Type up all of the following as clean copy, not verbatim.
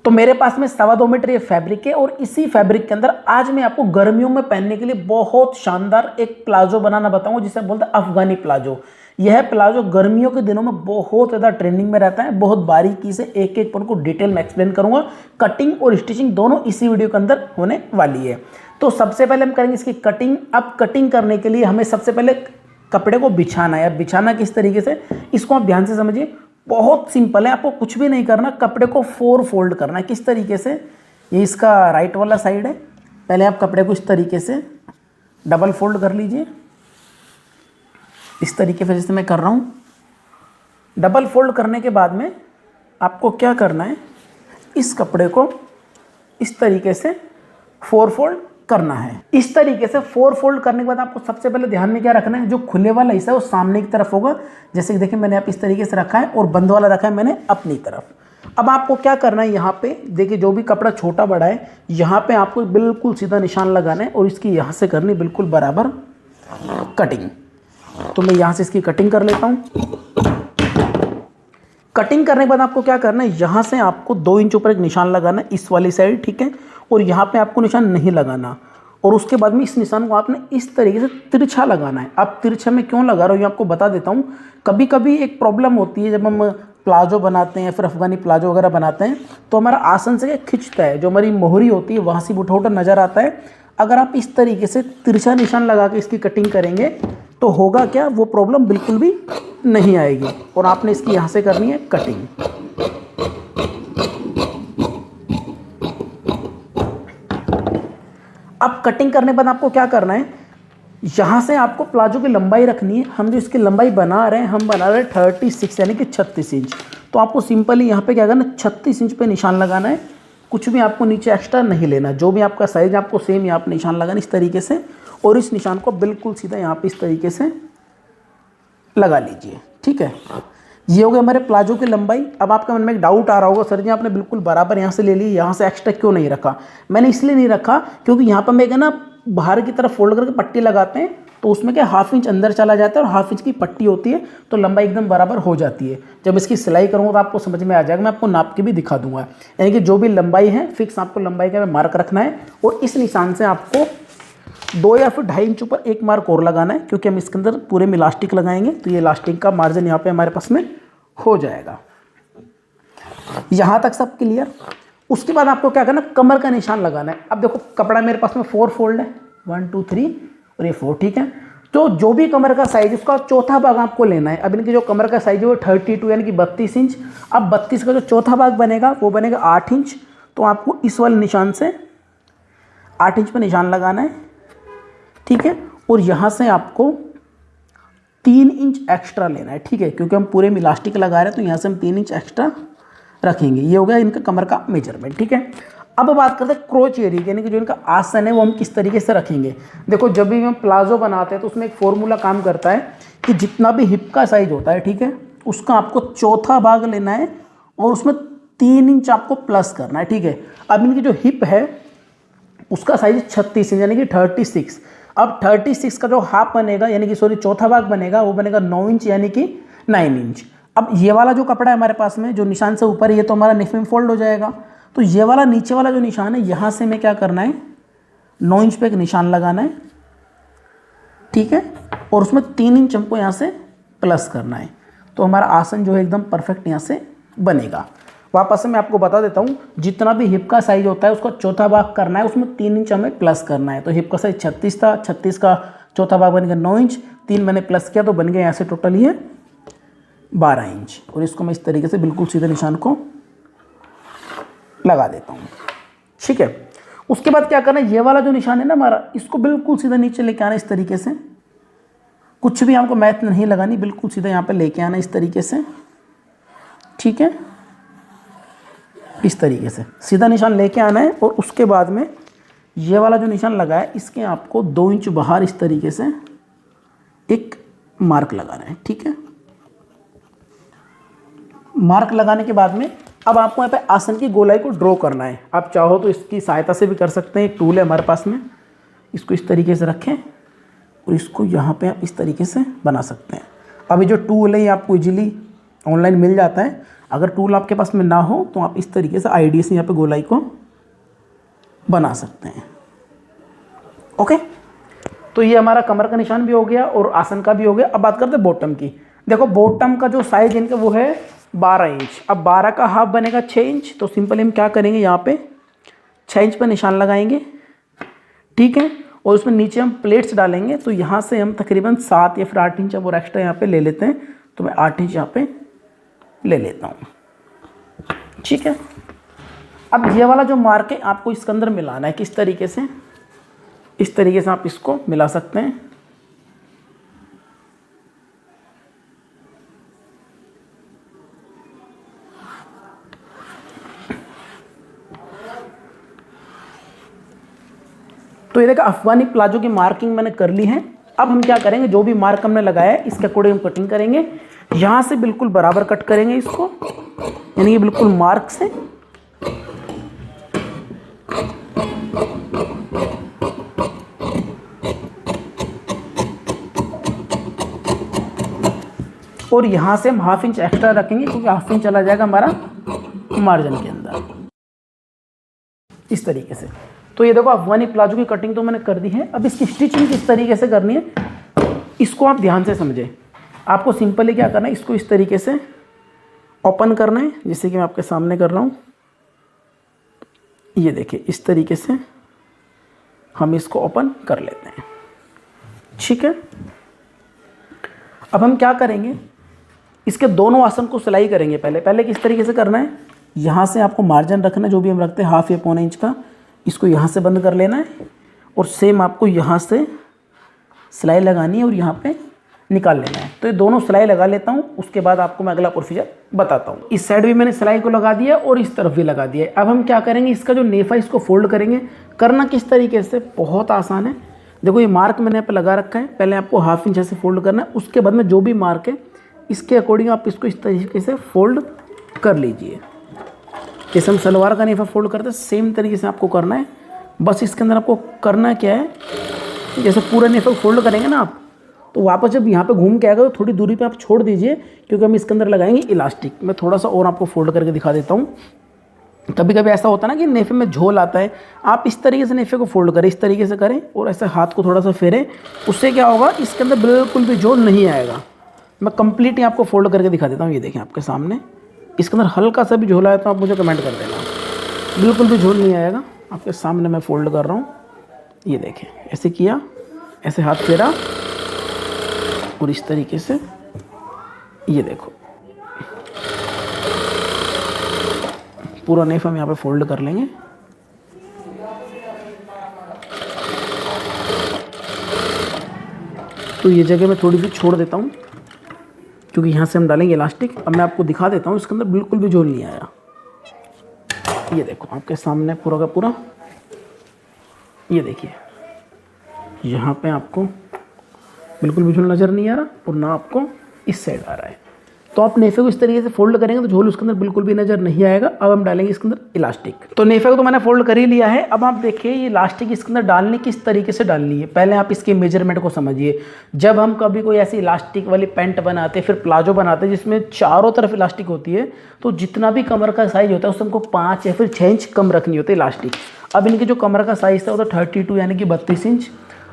तो मेरे पास में 2.25 मीटर ये फैब्रिक है और इसी फैब्रिक के अंदर आज मैं आपको गर्मियों में पहनने के लिए बहुत शानदार एक प्लाजो बनाना बताऊंगा, जिसे बोलते हैं अफगानी प्लाजो। यह प्लाजो गर्मियों के दिनों में बहुत ज़्यादा ट्रेंडिंग में रहता है। बहुत बारीकी से एक एक पॉइंट को डिटेल में एक्सप्लेन करूंगा। कटिंग और स्टिचिंग दोनों इसी वीडियो के अंदर होने वाली है। तो सबसे पहले हम करेंगे इसकी कटिंग। अब कटिंग करने के लिए हमें सबसे पहले कपड़े को बिछाना है। अब बिछाना किस तरीके से, इसको आप ध्यान से समझिए। बहुत सिंपल है, आपको कुछ भी नहीं करना, कपड़े को 4 फोल्ड करना है। किस तरीके से, ये इसका राइट वाला साइड है। पहले आप कपड़े को इस तरीके से डबल फोल्ड कर लीजिए, इस तरीके से जैसे मैं कर रहा हूँ। डबल फोल्ड करने के बाद में आपको क्या करना है, इस कपड़े को इस तरीके से 4 फोल्ड करना है। इस तरीके से 4 फोल्ड करने के बाद आपको सबसे पहले ध्यान में क्या रखना है, जो खुले वाला हिस्सा है वो सामने की तरफ होगा। जैसे कि देखिए मैंने आप इस तरीके से रखा है और बंद वाला रखा है मैंने अपनी तरफ। अब आपको क्या करना है, यहाँ पे देखिए जो भी कपड़ा छोटा बड़ा है, यहाँ पे आपको बिल्कुल सीधा निशान लगाना है और इसकी यहाँ से करनी बिल्कुल बराबर कटिंग। तो मैं यहाँ से इसकी कटिंग कर लेता हूँ। कटिंग करने के बाद आपको क्या करना है, यहाँ से आपको 2 इंच ऊपर एक निशान लगाना है इस वाली साइड, ठीक है। और यहाँ पे आपको निशान नहीं लगाना। और उसके बाद में इस निशान को आपने इस तरीके से तिरछा लगाना है। अब तिरछा में क्यों लगा रहा हूँ ये आपको बता देता हूँ। कभी कभी एक प्रॉब्लम होती है, जब हम प्लाजो बनाते हैं, फिर अफगानी प्लाजो वगैरह बनाते हैं, तो हमारा आसन से खिंचता है, जो हमारी मोहरी होती है वहाँ से उठा उठा नज़र आता है। अगर आप इस तरीके से तिरछा निशान लगा के इसकी कटिंग करेंगे तो होगा क्या, वो प्रॉब्लम बिल्कुल भी नहीं आएगी। और आपने इसकी यहाँ से करनी है कटिंग। अब कटिंग करने के बाद आपको क्या करना है, यहाँ से आपको प्लाजो की लंबाई रखनी है। हम जो इसकी लंबाई बना रहे हैं, हम बना रहे हैं 36 यानी कि 36 इंच। तो आपको सिंपली यहाँ पे क्या करना है, 36 इंच पे निशान लगाना है। कुछ भी आपको नीचे एक्स्ट्रा नहीं लेना, जो भी आपका साइज आपको सेम यहाँ पे निशान लगाना इस तरीके से। और इस निशान को बिल्कुल सीधा यहाँ पे इस तरीके से लगा लीजिए, ठीक है। ये हो गया हमारे प्लाजो की लंबाई। अब आपके मन में एक डाउट आ रहा होगा, सर जी आपने बिल्कुल बराबर यहाँ से ले ली, यहाँ से एक्स्ट्रा क्यों नहीं रखा। मैंने इसलिए नहीं रखा क्योंकि यहाँ पर मैं ना बाहर की तरफ फोल्ड करके पट्टी लगाते हैं, तो उसमें क्या 1/2 इंच अंदर चला जाता है और 1/2 इंच की पट्टी होती है, तो लंबाई एकदम बराबर हो जाती है। जब इसकी सिलाई करूँगा तो आपको समझ में आ जाएगा, मैं आपको नाप के भी दिखा दूंगा। यानी कि जो भी लंबाई है फिक्स आपको लंबाई का मार्क रखना है। और इस निशान से आपको 2 या फिर 2.5 इंच ऊपर एक मार्क और लगाना है, क्योंकि हम इसके अंदर पूरे में इलास्टिक लगाएंगे, तो ये इलास्टिक का मार्जिन यहाँ पे हमारे पास में हो जाएगा। यहाँ तक सब क्लियर। उसके बाद आपको क्या करना है, कमर का निशान लगाना है। अब देखो कपड़ा मेरे पास में 4 फोल्ड है, 1 2 3 और ये 4, ठीक है। तो जो भी कमर का साइज उसका चौथा भाग आपको लेना है। अब इनकी जो कमर का साइज है वो 32 यानी कि 32 इंच। अब 32 का जो चौथा भाग बनेगा वो बनेगा 8 इंच। तो आपको इस वाले निशान से 8 इंच पर निशान लगाना है, ठीक है। और यहाँ से आपको 3 इंच एक्स्ट्रा लेना है, ठीक है, क्योंकि हम पूरे में इलास्टिक लगा रहे हैं, तो यहाँ से हम 3 इंच एक्स्ट्रा रखेंगे। ये हो गया इनका कमर का मेजरमेंट, ठीक है। अब बात करते हैं क्रोच एरिया, यानी कि जो इनका आसन है वो हम किस तरीके से रखेंगे। देखो जब भी हम प्लाजो बनाते हैं तो उसमें एक फॉर्मूला काम करता है कि जितना भी हिप का साइज होता है, ठीक है, उसका आपको चौथा भाग लेना है और उसमें 3 इंच आपको प्लस करना है, ठीक है। अब इनकी जो हिप है उसका साइज 36 इंच यानी कि 36। अब 36 का जो हाफ बनेगा यानी कि चौथा भाग बनेगा वो बनेगा 9 इंच यानी कि 9 इंच। अब ये वाला जो कपड़ा है हमारे पास में जो निशान से ऊपर है, ये तो हमारा नेक में फोल्ड हो जाएगा। तो ये वाला नीचे वाला जो निशान है यहाँ से हमें क्या करना है, 9 इंच पे एक निशान लगाना है, ठीक है। और उसमें 3 इंच हमको यहाँ से प्लस करना है, तो हमारा आसन जो है एकदम परफेक्ट यहाँ से बनेगा। वापस से मैं आपको बता देता हूँ, जितना भी हिप का साइज होता है उसका चौथा भाग करना है, उसमें 3 इंच हमें प्लस करना है। तो हिप का साइज 36 था, 36 का चौथा भाग बन गया 9 इंच, 3 मैंने प्लस किया तो बन गया यहाँ से टोटल ये 12 इंच। और इसको मैं इस तरीके से बिल्कुल सीधे निशान को लगा देता हूँ, ठीक है। उसके बाद क्या करना है, ये वाला जो निशान है ना हमारा, इसको बिल्कुल सीधा नीचे लेके आना इस तरीके से। कुछ भी हमको मैथ नहीं लगानी, बिल्कुल सीधा यहाँ पे लेके आना इस तरीके से, ठीक है। इस तरीके से सीधा निशान लेके आना है। और उसके बाद में ये वाला जो निशान लगा है इसके आपको 2 इंच बाहर इस तरीके से एक मार्क लगाना है, ठीक है। मार्क लगाने के बाद में अब आपको यहाँ पे आसन की गोलाई को ड्रॉ करना है। आप चाहो तो इसकी सहायता से भी कर सकते हैं, एक टूल है हमारे पास में, इसको इस तरीके से रखें और इसको यहाँ पे आप इस तरीके से बना सकते हैं। अभी जो टूल है ये आपको इजीली ऑनलाइन मिल जाता है, अगर टूल आपके पास में ना हो तो आप इस तरीके से आईडी से यहाँ पे गोलाई को बना सकते हैं। ओके, तो ये हमारा कमर का निशान भी हो गया और आसन का भी हो गया। अब बात करते हैं बॉटम की। देखो बॉटम का जो साइज इनका वो है 12 इंच। अब 12 का हाफ बनेगा 6 इंच। तो सिंपली हम क्या करेंगे, यहाँ पे 6 इंच पर निशान लगाएंगे, ठीक है। और उसमें नीचे हम प्लेट्स डालेंगे। तो यहाँ से हम तकरीबन 7 या फिर 8 इंच और एक्स्ट्रा यहाँ पे ले लेते हैं। तो मैं 8 इंच यहाँ पे ले लेता हूँ, ठीक है। अब ये वाला जो मार्क है आपको इसके अंदर मिलाना है। किस तरीके से, इस तरीके से आप इसको मिला सकते हैं। तो ये देखो अफगानी प्लाजो की मार्किंग मैंने कर ली है। अब हम क्या करेंगे, जो भी मार्क हमने लगाया है इसके अकॉर्डिंग हम कटिंग करेंगे। यहाँ से बिल्कुल बराबर कट करेंगे इसको, यानी कि बिल्कुल मार्क से। और यहाँ से हम हाफ इंच एक्स्ट्रा रखेंगे क्योंकि हाफ इंच चला जाएगा हमारा मार्जिन के अंदर, इस तरीके से। तो ये देखो अफगानी प्लाजो की कटिंग तो मैंने कर दी है। अब इसकी स्टिचिंग किस तरीके से करनी है इसको आप ध्यान से समझें। आपको सिंपली क्या करना है, इसको इस तरीके से ओपन करना है, जैसे कि मैं आपके सामने कर रहा हूँ। ये देखिए इस तरीके से हम इसको ओपन कर लेते हैं, ठीक है। अब हम क्या करेंगे, इसके दोनों आसन को सिलाई करेंगे। पहले किस तरीके से करना है, यहाँ से आपको मार्जिन रखना है जो भी हम रखते हैं हाफ या पौने इंच का, इसको यहाँ से बंद कर लेना है। और सेम आपको यहाँ से सिलाई लगानी है और यहाँ पे निकाल लेना है। तो ये दोनों सिलाई लगा लेता हूँ, उसके बाद आपको मैं अगला प्रोसीजर बताता हूँ। इस साइड भी मैंने सिलाई को लगा दिया और इस तरफ भी लगा दिया है। अब हम क्या करेंगे, इसका जो नेफा इसको फोल्ड करेंगे। करना किस तरीके से, बहुत आसान है। देखो ये मार्क मैंने यहाँ पे लगा रखा है, पहले आपको हाफ इंच ऐसे फोल्ड करना है। उसके बाद में जो भी मार्क है इसके अकॉर्डिंग आप इसको इस तरीके से फोल्ड कर लीजिए। जैसे हम सलवार का नेफा फोल्ड करते हैं सेम तरीके से आपको करना है। बस इसके अंदर आपको करना क्या है, जैसे पूरा नेफा फोल्ड करेंगे ना आप, तो वापस जब यहाँ पे घूम के आएगा तो थोड़ी दूरी पे आप छोड़ दीजिए, क्योंकि हम इसके अंदर लगाएंगे इलास्टिक। मैं थोड़ा सा और आपको फोल्ड करके दिखा देता हूँ। कभी कभी ऐसा होता है ना कि नेफे में झोल आता है, आप इस तरीके से नेफे को फोल्ड करें, इस तरीके से करें और ऐसे हाथ को थोड़ा सा फेरें। उससे क्या होगा, इसके अंदर बिल्कुल भी झोल नहीं आएगा। मैं कंप्लीटली आपको फोल्ड करके दिखा देता हूँ। ये देखें आपके सामने, इसके अंदर हल्का सा भी झोल आया तो आप मुझे कमेंट कर देना। बिल्कुल भी झोल नहीं आएगा, आपके सामने मैं फोल्ड कर रहा हूँ। ये देखें, ऐसे किया, ऐसे हाथ फेरा और इस तरीके से, ये देखो पूरा नेफ हम यहाँ पे फोल्ड कर लेंगे। तो ये जगह मैं थोड़ी सी छोड़ देता हूँ क्योंकि यहाँ से हम डालेंगे इलास्टिक। अब मैं आपको दिखा देता हूँ, इसके अंदर बिल्कुल भी झोल नहीं आया। ये देखो आपके सामने पूरा का पूरा, ये देखिए यहाँ पे आपको बिल्कुल भी झोल नज़र नहीं आ रहा और ना आपको इस साइड आ रहा है। तो आप नेफे को इस तरीके से फोल्ड करेंगे तो झोल उसके अंदर बिल्कुल भी नज़र नहीं आएगा। अब हम डालेंगे इसके अंदर इलास्टिक। तो नेफे को तो मैंने फोल्ड कर ही लिया है। अब आप देखिए ये इलास्टिक इसके अंदर डालने किस तरीके से डालनी है, पहले आप इसके मेजरमेंट को समझिए। जब हम कभी कोई ऐसी इलास्टिक वाली पैंट बनाते फिर प्लाजो बनाते जिसमें चारों तरफ इलास्टिक होती है, तो जितना भी कमर का साइज होता है उससे हमको 5 या फिर 6 इंच कम रखनी होती है इलास्टिक। अब इनके जो कमर का साइज था वो तो 32 यानी कि 32 इंच।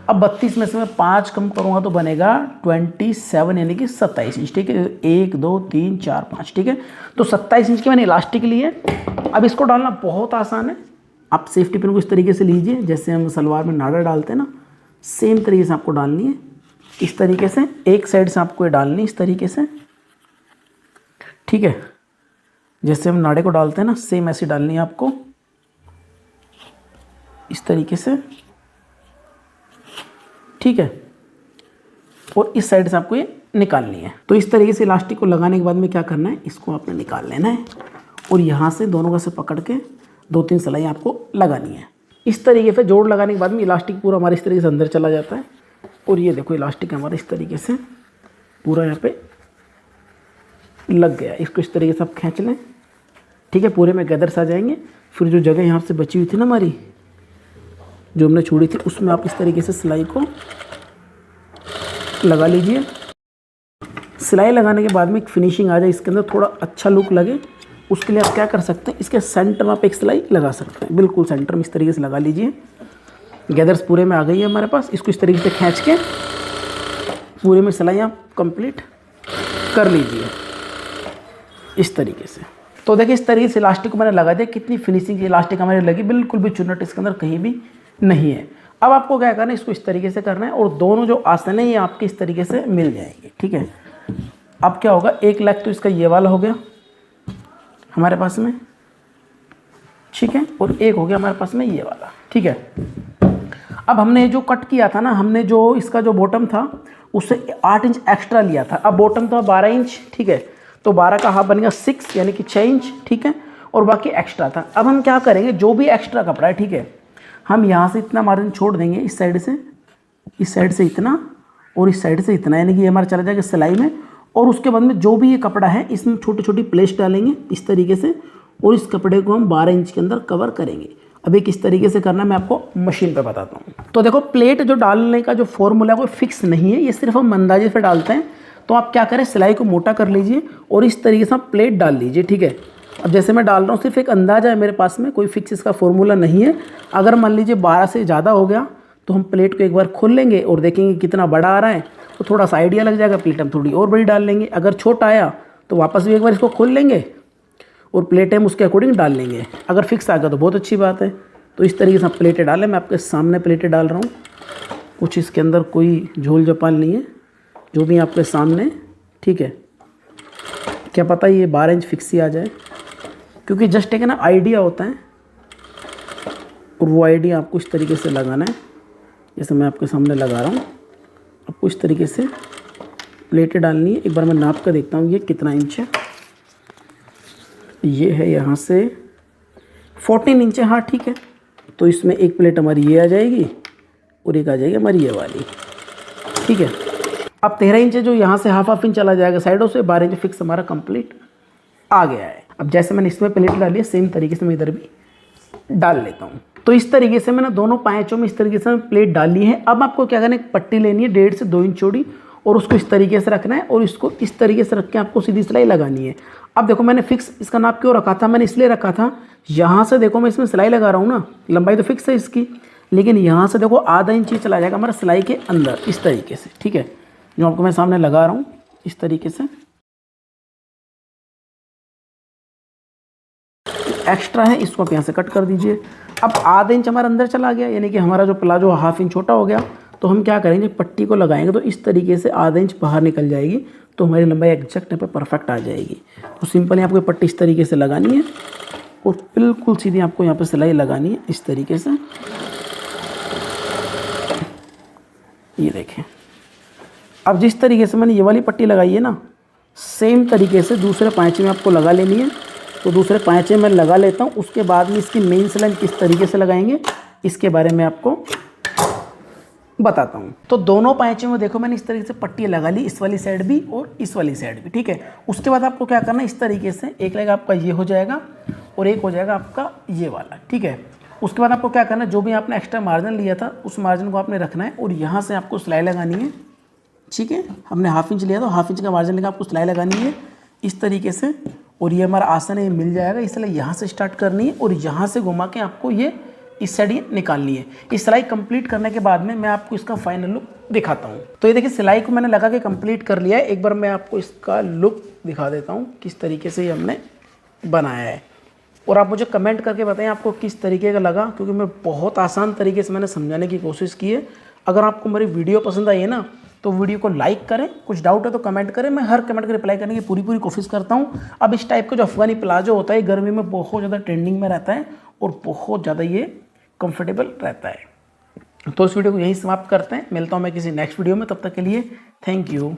अब 32 में से मैं 5 कम करूँगा तो बनेगा 27 यानी कि 27 इंच, ठीक है। 1 2 3 4 5, ठीक है। तो 27 इंच की मैंने इलास्टिक ली है। अब इसको डालना बहुत आसान है। आप सेफ्टी पिन को इस तरीके से लीजिए, जैसे हम सलवार में नाड़ा डालते हैं ना, सेम तरीके से आपको डालनी है। इस तरीके से एक साइड से आपको ये डालनी है, इस तरीके से, ठीक है। जैसे हम नाड़े को डालते हैं ना, सेम ऐसे डालनी है आपको, इस तरीके से, ठीक है। और इस साइड से आपको ये निकालनी है। तो इस तरीके से इलास्टिक को लगाने के बाद में क्या करना है, इसको आपने निकाल लेना है और यहाँ से दोनों का से पकड़ के 2-3 सिलाई आपको लगानी है। इस तरीके से जोड़ लगाने के बाद में इलास्टिक पूरा हमारे इस तरीके से अंदर चला जाता है। और ये देखो इलास्टिक हमारा इस तरीके से पूरा यहाँ पे लग गया। इसको इस तरीके से आप खींच लें, ठीक है। पूरे में गैदर्स आ जाएंगे। फिर जो जगह यहाँ से बची हुई थी ना हमारी, जो हमने छोड़ी थी, उसमें आप इस तरीके से सिलाई को लगा लीजिए। सिलाई लगाने के बाद में एक फिनिशिंग आ जाए, इसके अंदर थोड़ा अच्छा लुक लगे, उसके लिए आप क्या कर सकते हैं, इसके सेंटर में आप एक सिलाई लगा सकते हैं, बिल्कुल सेंटर में इस तरीके से लगा लीजिए। गैदर्स पूरे में आ गई है हमारे पास, इसको इस तरीके से खींच के पूरे में सिलाई आप कंप्लीट कर लीजिए इस तरीके से। तो देखिए इस तरीके से इलास्टिक को मैंने लगा दिया, कितनी फिनिशिंग की इलास्टिक हमारी लगी, बिल्कुल भी चुन्नट इसके अंदर कहीं भी नहीं है। अब आपको क्या करना है, इसको इस तरीके से करना है और दोनों जो आसन है ये आपके इस तरीके से मिल जाएंगे, ठीक है। अब क्या होगा, एक लेग तो इसका ये वाला हो गया हमारे पास में, ठीक है, और एक हो गया हमारे पास में ये वाला, ठीक है। अब हमने जो कट किया था ना, हमने जो इसका जो बॉटम था उससे 8 इंच एक्स्ट्रा लिया था। अब बॉटम था 12 इंच, ठीक है, तो 12 का हाफ बनेगा 6 यानी कि 6 इंच, ठीक है, और बाकी एक्स्ट्रा था। अब हम क्या करेंगे, जो भी एक्स्ट्रा कपड़ा है, ठीक है, हम यहाँ से इतना मार्जिन छोड़ देंगे, इस साइड से इतना और इस साइड से इतना, यानी कि ये हमारा चला जाएगा सिलाई में। और उसके बाद में जो भी ये कपड़ा है इसमें छोटी छोटी प्लेट्स डालेंगे इस तरीके से, और इस कपड़े को हम 12 इंच के अंदर कवर करेंगे। अब ये किस तरीके से करना है मैं आपको मशीन पे बताता हूँ। तो देखो प्लेट जो डालने का जो फॉर्मूला है वो फिक्स नहीं है, ये सिर्फ हम अंदाजे से डालते हैं। तो आप क्या करें, सिलाई को मोटा कर लीजिए और इस तरीके से आप प्लेट डाल लीजिए, ठीक है। अब जैसे मैं डाल रहा हूँ सिर्फ एक अंदाज़ा है मेरे पास में, कोई फिक्स इसका फॉर्मूला नहीं है। अगर मान लीजिए 12 से ज़्यादा हो गया तो हम प्लेट को एक बार खोल लेंगे और देखेंगे कितना बड़ा आ रहा है, तो थोड़ा सा आइडिया लग जाएगा, प्लेट हम थोड़ी और बड़ी डाल लेंगे। अगर छोटा आया तो वापस भी एक बार इसको खोल लेंगे और प्लेटें हम उसके अकॉर्डिंग डाल लेंगे। अगर फिक्स आ गया तो बहुत अच्छी बात है। तो इस तरीके से आप प्लेटें डालें, मैं आपके सामने प्लेटें डाल रहा हूँ, कुछ इसके अंदर कोई झोल झपाल नहीं है, जो भी आपके सामने, ठीक है। क्या पता ये 12 इंच फिक्स ही आ जाए, क्योंकि जस्ट एक ना आइडिया होता है और वो आइडिया आपको इस तरीके से लगाना है। जैसे मैं आपके सामने लगा रहा हूँ, आपको इस तरीके से प्लेटें डालनी है। एक बार मैं नाप कर देखता हूँ ये कितना इंच है। ये है यहाँ से 14 इंच है, हाँ ठीक है। तो इसमें एक प्लेट हमारी ये आ जाएगी और एक आ जाएगी हमारी ये वाली, ठीक है। अब 13 इंच जो यहाँ से हाफ इंच चला जाएगा साइडों से, 12 इंच फिक्स हमारा कंप्लीट आ गया है। अब जैसे मैंने इसमें प्लेट डाली है, सेम तरीके से मैं इधर भी डाल लेता हूँ। तो इस तरीके से मैंने दोनों पैचों में इस तरीके से प्लेट डाली है। अब आपको क्या करना है, एक पट्टी लेनी है 1.5 से 2 इंच चौड़ी और उसको इस तरीके से रखना है और इसको इस तरीके से रख के आपको सीधी सिलाई लगानी है। अब देखो मैंने फिक्स इसका नाप क्यों रखा था, मैंने इसलिए रखा था, यहाँ से देखो मैं इसमें सिलाई लगा रहा हूँ ना, लंबाई तो फिक्स है इसकी, लेकिन यहाँ से देखो आधा इंच ही चला जाएगा हमारा सिलाई के अंदर इस तरीके से, ठीक है। जो आपको मैं सामने लगा रहा हूँ इस तरीके से, एक्स्ट्रा है इसको आप यहाँ से कट कर दीजिए। अब आधा इंच हमारा अंदर चला गया, यानी कि हमारा जो प्लाजो हाफ इंच छोटा हो गया। तो हम क्या करेंगे, पट्टी को लगाएंगे तो इस तरीके से आधा इंच बाहर निकल जाएगी, तो हमारी लंबाई एग्जैक्ट यहाँ पे परफेक्ट आ जाएगी। तो सिंपली आपको पट्टी इस तरीके से लगानी है और बिल्कुल सीधी आपको यहाँ पे सिलाई लगानी है इस तरीके से। ये देखें, अब जिस तरीके से मैंने ये वाली पट्टी लगाई है ना, सेम तरीके से दूसरे पैंचे में आपको लगा लेनी है। तो दूसरे पैंचे में लगा लेता हूँ, उसके बाद में इसकी मेन सिलाई किस तरीके से लगाएंगे इसके बारे में आपको बताता हूँ। तो दोनों पैंचे में देखो मैंने इस तरीके से पट्टी लगा ली, इस वाली साइड भी और इस वाली साइड भी, ठीक है। उसके बाद आपको क्या करना है, इस तरीके से एक लेग आपका ये हो जाएगा और एक हो जाएगा आपका ये वाला, ठीक है। उसके बाद आपको क्या करना है, जो भी आपने एक्स्ट्रा मार्जिन लिया था उस मार्जिन को आपने रखना है और यहाँ से आपको सिलाई लगानी है, ठीक है। हमने हाफ इंच लिया तो हाफ इंच का मार्जिन लेकर आपको सिलाई लगानी है इस तरीके से। और ये हमारा आसन है, ये मिल जाएगा, इसलिए यहाँ से स्टार्ट करनी है और यहाँ से घुमा के आपको ये इस साइड ये निकालनी है। इस सिलाई कंप्लीट करने के बाद में मैं आपको इसका फाइनल लुक दिखाता हूँ। तो ये देखिए सिलाई को मैंने लगा के कंप्लीट कर लिया है। एक बार मैं आपको इसका लुक दिखा देता हूँ किस तरीके से ये हमने बनाया है, और आप मुझे कमेंट करके बताएं आपको किस तरीके का लगा, क्योंकि मैं बहुत आसान तरीके से मैंने समझाने की कोशिश की है। अगर आपको मेरी वीडियो पसंद आई है ना तो वीडियो को लाइक करें, कुछ डाउट है तो कमेंट करें, मैं हर कमेंट का रिप्लाई करने की पूरी कोशिश करता हूँ। अब इस टाइप का जो अफगानी प्लाजो होता है गर्मी में बहुत ज़्यादा ट्रेंडिंग में रहता है और बहुत ज़्यादा ये कंफर्टेबल रहता है। तो इस वीडियो को यही समाप्त करते हैं, मिलता हूँ मैं किसी नेक्स्ट वीडियो में, तब तक के लिए थैंक यू।